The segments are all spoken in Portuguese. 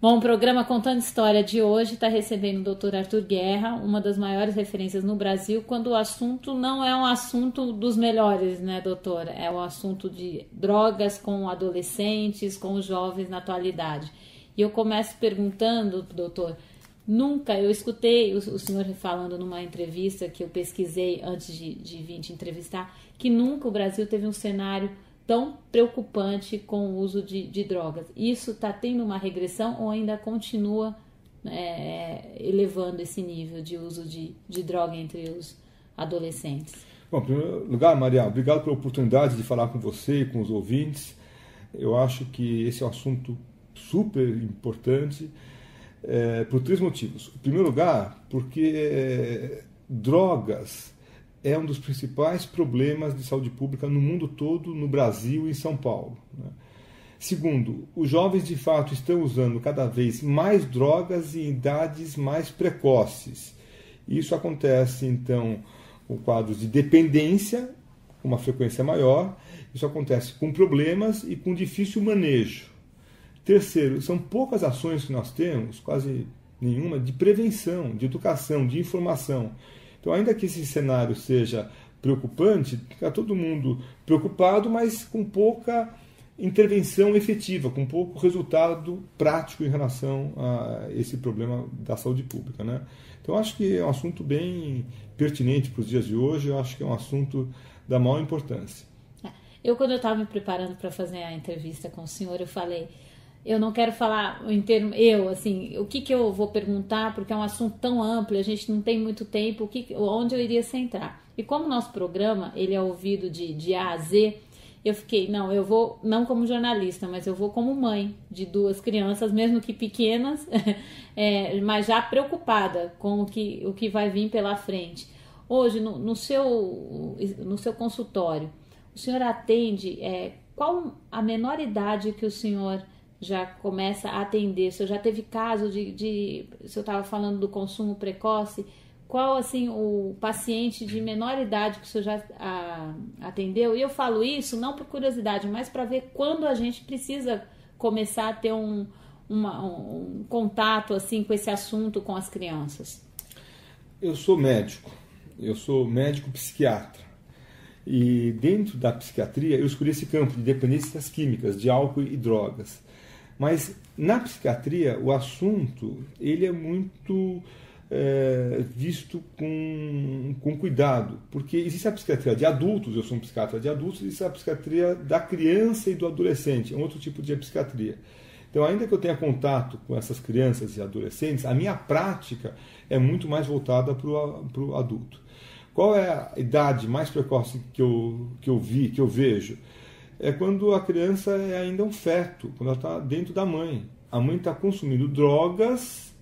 Bom, o programa Contando História de hoje está recebendo o Dr. Arthur Guerra, uma das maiores referências no Brasil, quando o assunto não é um assunto dos melhores, né, doutor? É um assunto de drogas com adolescentes, com jovens na atualidade. E eu começo perguntando, doutor, eu escutei o senhor falando numa entrevista que eu pesquisei antes de vir te entrevistar, que nunca o Brasil teve um cenário tão preocupante com o uso de drogas. Isso está tendo uma regressão ou ainda continua elevando esse nível de uso de droga entre os adolescentes? Bom, em primeiro lugar, Maria, obrigado pela oportunidade de falar com você e com os ouvintes. Eu acho que esse é um assunto super importante por 3 motivos. Em primeiro lugar, porque drogas é um dos principais problemas de saúde pública no mundo todo, no Brasil e em São Paulo, né? Segundo, os jovens de fato estão usando cada vez mais drogas em idades mais precoces. Isso acontece, então, com quadros de dependência, com uma frequência maior. Isso acontece com problemas e com difícil manejo. Terceiro, são poucas ações que nós temos, quase nenhuma, de prevenção, de educação, de informação. Então, ainda que esse cenário seja preocupante, está todo mundo preocupado, mas com pouca intervenção efetiva, com pouco resultado prático em relação a esse problema da saúde pública, né? Então, acho que é um assunto bem pertinente para os dias de hoje, eu acho que é um assunto da maior importância. Quando eu estava me preparando para fazer a entrevista com o senhor, eu falei... Eu não quero falar em termos... o que eu vou perguntar, porque é um assunto tão amplo, a gente não tem muito tempo, onde eu iria centrar. E como o nosso programa, ele é ouvido de A a Z, eu fiquei, eu vou, não como jornalista, mas eu vou como mãe de 2 crianças, mesmo que pequenas, mas já preocupada com o que vai vir pela frente. Hoje, no seu consultório, o senhor atende, qual a menor idade que o senhor já começa a atender? Se eu já teve caso se eu estava falando do consumo precoce, qual assim o paciente de menor idade que o senhor já atendeu? E eu falo isso não por curiosidade, mas para ver quando a gente precisa começar a ter um contato assim com esse assunto com as crianças. Eu sou médico psiquiatra. E dentro da psiquiatria eu escolhi esse campo de dependências químicas, de álcool e drogas. Mas na psiquiatria o assunto ele é muito visto com cuidado, porque existe a psiquiatria de adultos, eu sou um psiquiatra de adultos, e existe a psiquiatria da criança e do adolescente, é um outro tipo de psiquiatria. Então, ainda que eu tenha contato com essas crianças e adolescentes, a minha prática é muito mais voltada para o adulto. Qual é a idade mais precoce que eu vejo? É quando a criança é ainda um feto, quando ela está dentro da mãe. A mãe está consumindo drogas,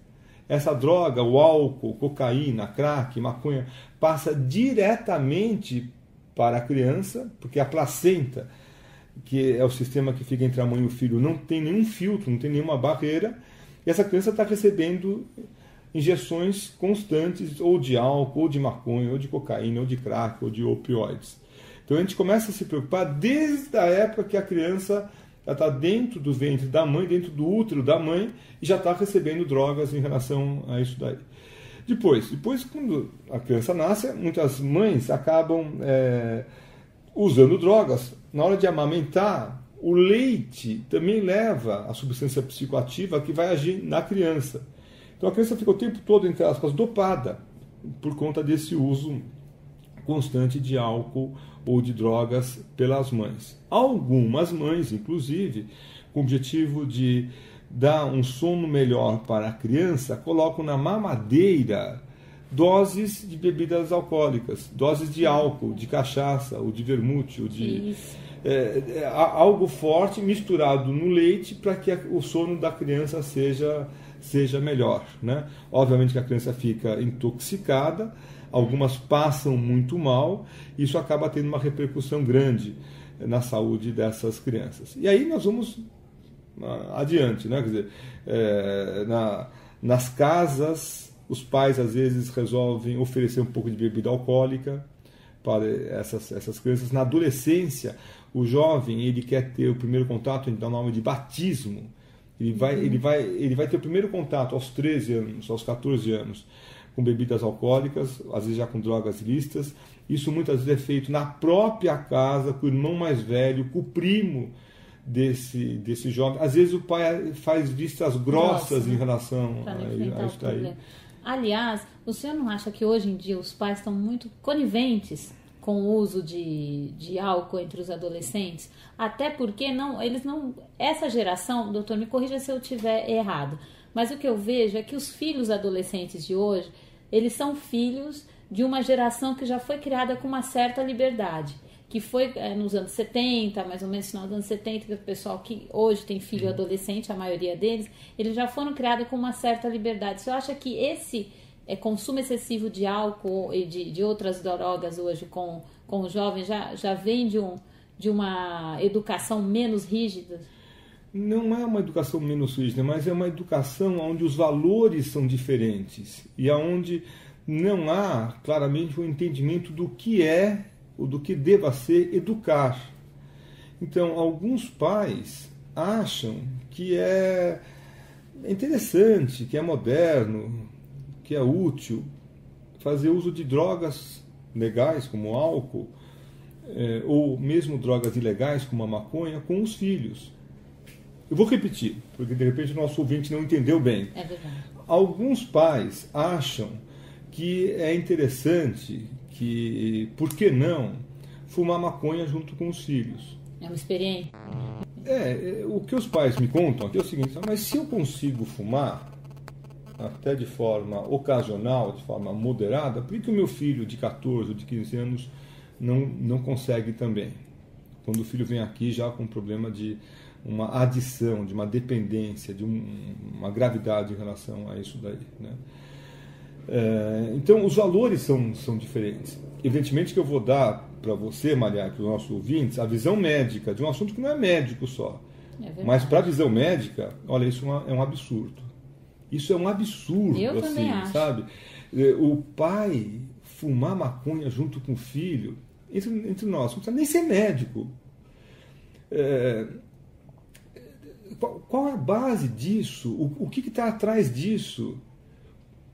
essa droga, o álcool, cocaína, crack, maconha, passa diretamente para a criança, porque a placenta, que é o sistema que fica entre a mãe e o filho, não tem nenhum filtro, não tem nenhuma barreira, e essa criança está recebendo injeções constantes ou de álcool, ou de maconha, ou de cocaína, ou de crack, ou de opioides. Então a gente começa a se preocupar desde a época que a criança está dentro do ventre da mãe, dentro do útero da mãe, e já está recebendo drogas em relação a isso daí. Depois, quando a criança nasce, muitas mães acabam usando drogas. Na hora de amamentar, o leite também leva a substância psicoativa que vai agir na criança. Então a criança fica o tempo todo, entre aspas, dopada por conta desse uso constante de álcool ou de drogas pelas mães. Algumas mães, inclusive, com o objetivo de dar um sono melhor para a criança, colocam na mamadeira doses de bebidas alcoólicas, doses de álcool, de cachaça, ou de vermute, ou de algo forte misturado no leite para que o sono da criança seja melhor, né? Obviamente que a criança fica intoxicada, algumas passam muito mal, isso acaba tendo uma repercussão grande na saúde dessas crianças. E aí nós vamos adiante, né? Quer dizer, nas casas, os pais às vezes resolvem oferecer um pouco de bebida alcoólica para essas crianças. Na adolescência, o jovem ele quer ter o primeiro contato, a gente dá o nome de batismo. Ele vai ter o primeiro contato aos 13 anos, aos 14 anos, com bebidas alcoólicas, às vezes já com drogas ilícitas. Isso muitas vezes é feito na própria casa, com o irmão mais velho, com o primo desse jovem. Às vezes o pai faz vistas grossas em relação a isso daí. Aliás, o senhor não acha que hoje em dia os pais estão muito coniventes com o uso de álcool entre os adolescentes? Até porque essa geração, doutor, me corrija se eu estiver errado, mas o que eu vejo é que os filhos adolescentes de hoje, eles são filhos de uma geração que já foi criada com uma certa liberdade, que foi nos anos 70, mais ou menos no final dos anos 70, que o pessoal que hoje tem filho adolescente, a maioria deles, eles já foram criados com uma certa liberdade. Você acha que esse consumo excessivo de álcool e de outras drogas hoje com os jovens já vem de uma educação menos rígida? Não é uma educação menos rígida, mas é uma educação onde os valores são diferentes e onde não há claramente um entendimento do que é ou do que deva ser educar. Então, alguns pais acham que é interessante, que é moderno, que é útil fazer uso de drogas legais, como álcool, ou mesmo drogas ilegais, como a maconha, com os filhos. Eu vou repetir, porque de repente o nosso ouvinte não entendeu bem. É verdade. Alguns pais acham que é interessante, por que não, fumar maconha junto com os filhos. É uma experiência? O que os pais me contam aqui é o seguinte: mas se eu consigo fumar até de forma ocasional, de forma moderada, por que o meu filho de 14 ou de 15 anos não consegue também? Quando o filho vem aqui já com um problema de uma adição, de uma dependência, de uma gravidade em relação a isso daí, né? Então, os valores são diferentes. Evidentemente que eu vou dar para você, Maria, para os nossos ouvintes, a visão médica de um assunto que não é médico só. Mas para a visão médica, olha, isso é um absurdo. Isso é um absurdo, eu também acho. Sabe? O pai fumar maconha junto com o filho, entre nós, não precisa nem ser médico. Qual é a base disso? O que está atrás disso?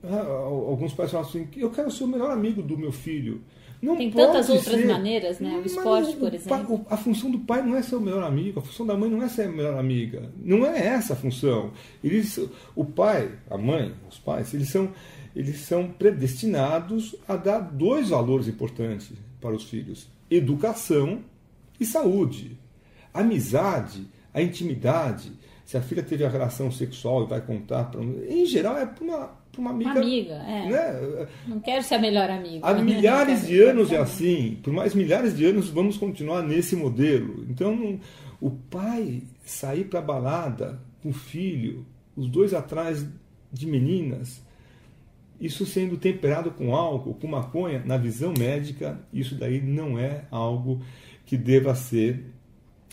Alguns pais falam assim: eu quero ser o melhor amigo do meu filho. Não tem pode tantas outras ser. Maneiras, né? O esporte, por exemplo. A função do pai não é ser o melhor amigo, a função da mãe não é ser a melhor amiga. Não é essa a função. O pai, a mãe, os pais, eles são predestinados a dar dois valores importantes para os filhos: educação e saúde. Amizade, a intimidade. Se a filha teve a relação sexual e vai contar para em geral é para uma amiga, né? Não quero ser a melhor amiga. Há milhares de anos é assim. Por mais milhares de anos vamos continuar nesse modelo. Então, o pai sair para a balada com o filho, os dois atrás de meninas, isso sendo temperado com álcool, com maconha, na visão médica, isso daí não é algo que deva ser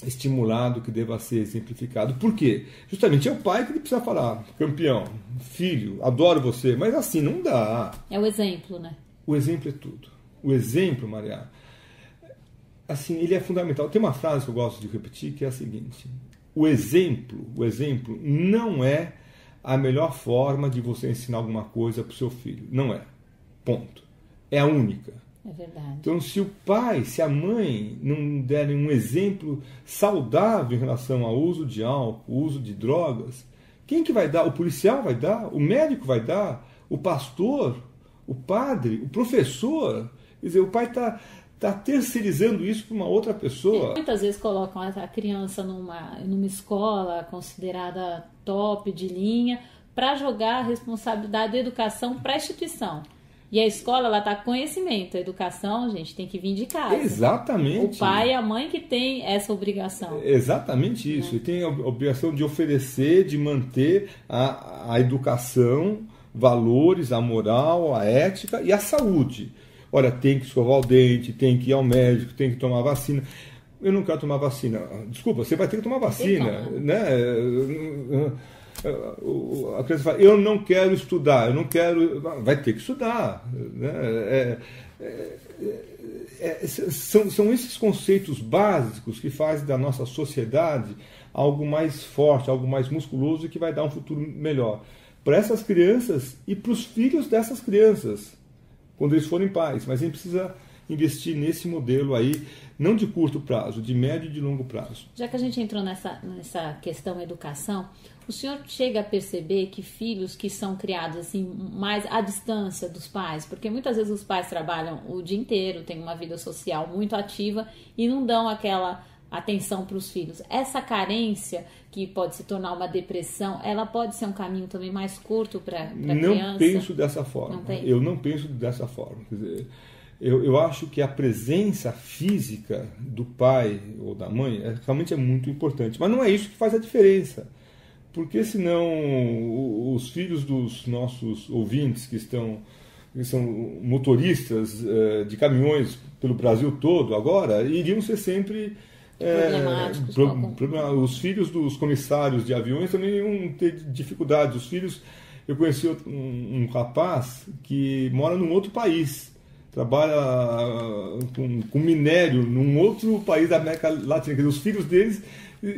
estimulado, que deva ser exemplificado. Por quê? Justamente é o pai que ele precisa falar: campeão, filho, adoro você, mas assim não dá. É o exemplo, né? O exemplo é tudo. O exemplo, Maria, assim, ele é fundamental. Tem uma frase que eu gosto de repetir, que é a seguinte: o exemplo não é a melhor forma de você ensinar alguma coisa para o seu filho. Não é. Ponto. É a única. É verdade. Então, se o pai, se a mãe não derem um exemplo saudável em relação ao uso de álcool, uso de drogas, quem que vai dar? O policial vai dar? O médico vai dar? O pastor? O padre? O professor? Quer dizer, o pai está terceirizando isso para uma outra pessoa. Muitas vezes colocam a criança numa escola considerada top de linha para jogar a responsabilidade da educação para a instituição. E a escola, ela está com conhecimento. A educação, gente, tem que vir de casa. Exatamente. O pai e a mãe que tem essa obrigação. Exatamente isso. E tem a obrigação de oferecer, de manter a educação, valores, a moral, a ética e a saúde. Olha, tem que escovar o dente, tem que ir ao médico, tem que tomar vacina. Eu não quero tomar vacina. Desculpa, você vai ter que tomar vacina, né? a criança fala, eu não quero estudar, eu não quero... Vai ter que estudar. Né? São esses conceitos básicos que fazem da nossa sociedade algo mais forte, algo mais musculoso e que vai dar um futuro melhor para essas crianças e para os filhos dessas crianças, quando eles forem pais. Mas a gente precisa investir nesse modelo aí, não de curto prazo, de médio e de longo prazo. Já que a gente entrou nessa questão educação, o senhor chega a perceber que filhos que são criados assim mais à distância dos pais, porque muitas vezes os pais trabalham o dia inteiro, têm uma vida social muito ativa e não dão aquela atenção para os filhos. Essa carência, que pode se tornar uma depressão, ela pode ser um caminho também mais curto para a criança? Não penso dessa forma. Eu não penso dessa forma. Quer dizer, eu acho que a presença física do pai ou da mãe realmente é muito importante. Mas não é isso que faz a diferença. Porque senão os filhos dos nossos ouvintes que são motoristas de caminhões pelo Brasil todo agora, iriam ser sempre problemáticos. Os filhos dos comissários de aviões também iam ter dificuldades. Os filhos... Eu conheci um rapaz que mora num outro país, trabalha com minério num outro país da América Latina. Quer dizer, os filhos deles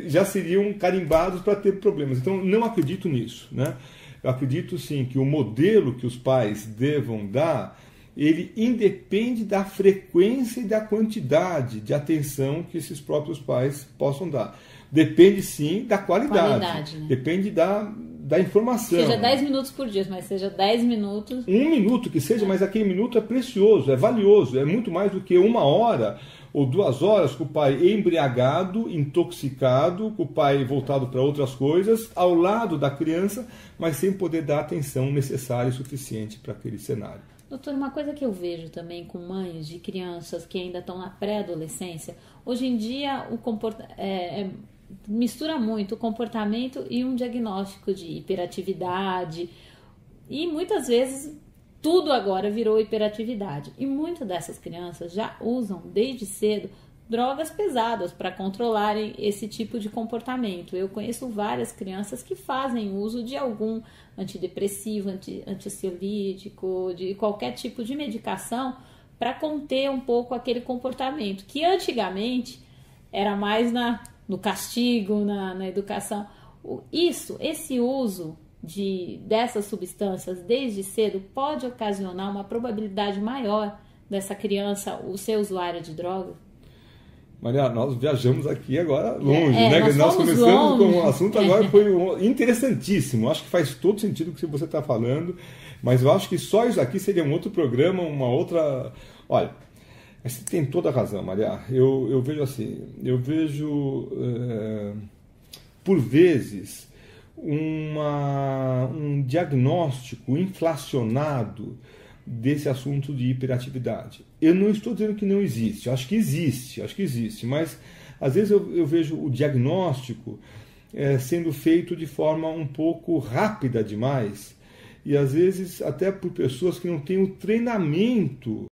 já seriam carimbados para ter problemas. Então, não acredito nisso, né? Eu acredito, sim, que o modelo que os pais devam dar, ele independe da frequência e da quantidade de atenção que esses próprios pais possam dar. Depende, sim, da qualidade né? Depende da informação. Seja 10 minutos por dia, mas seja 10 minutos... 1 minuto que seja, mas aquele minuto é precioso, é valioso, é muito mais do que 1 hora ou 2 horas com o pai embriagado, intoxicado, com o pai voltado para outras coisas, ao lado da criança, mas sem poder dar a atenção necessária e suficiente para aquele cenário. Doutor, uma coisa que eu vejo também com mães de crianças que ainda estão na pré-adolescência, hoje em dia mistura muito o comportamento e um diagnóstico de hiperatividade, e muitas vezes tudo agora virou hiperatividade, e muitas dessas crianças já usam desde cedo drogas pesadas para controlarem esse tipo de comportamento. Eu conheço várias crianças que fazem uso de algum antidepressivo, ansiolítico, de qualquer tipo de medicação para conter um pouco aquele comportamento, que antigamente era mais no castigo, na educação. Esse uso dessas substâncias desde cedo pode ocasionar uma probabilidade maior dessa criança ser usuária de droga? Maria, nós viajamos aqui agora longe, né? Nós começamos com um assunto agora foi interessantíssimo. Acho que faz todo sentido o que você está falando, mas eu acho que só isso aqui seria um outro programa, uma outra... Olha, você tem toda a razão, Maria. Eu vejo assim, por vezes, um diagnóstico inflacionado desse assunto de hiperatividade. Eu não estou dizendo que não existe, acho que existe, mas às vezes eu vejo o diagnóstico sendo feito de forma um pouco rápida demais, e às vezes até por pessoas que não têm o treinamento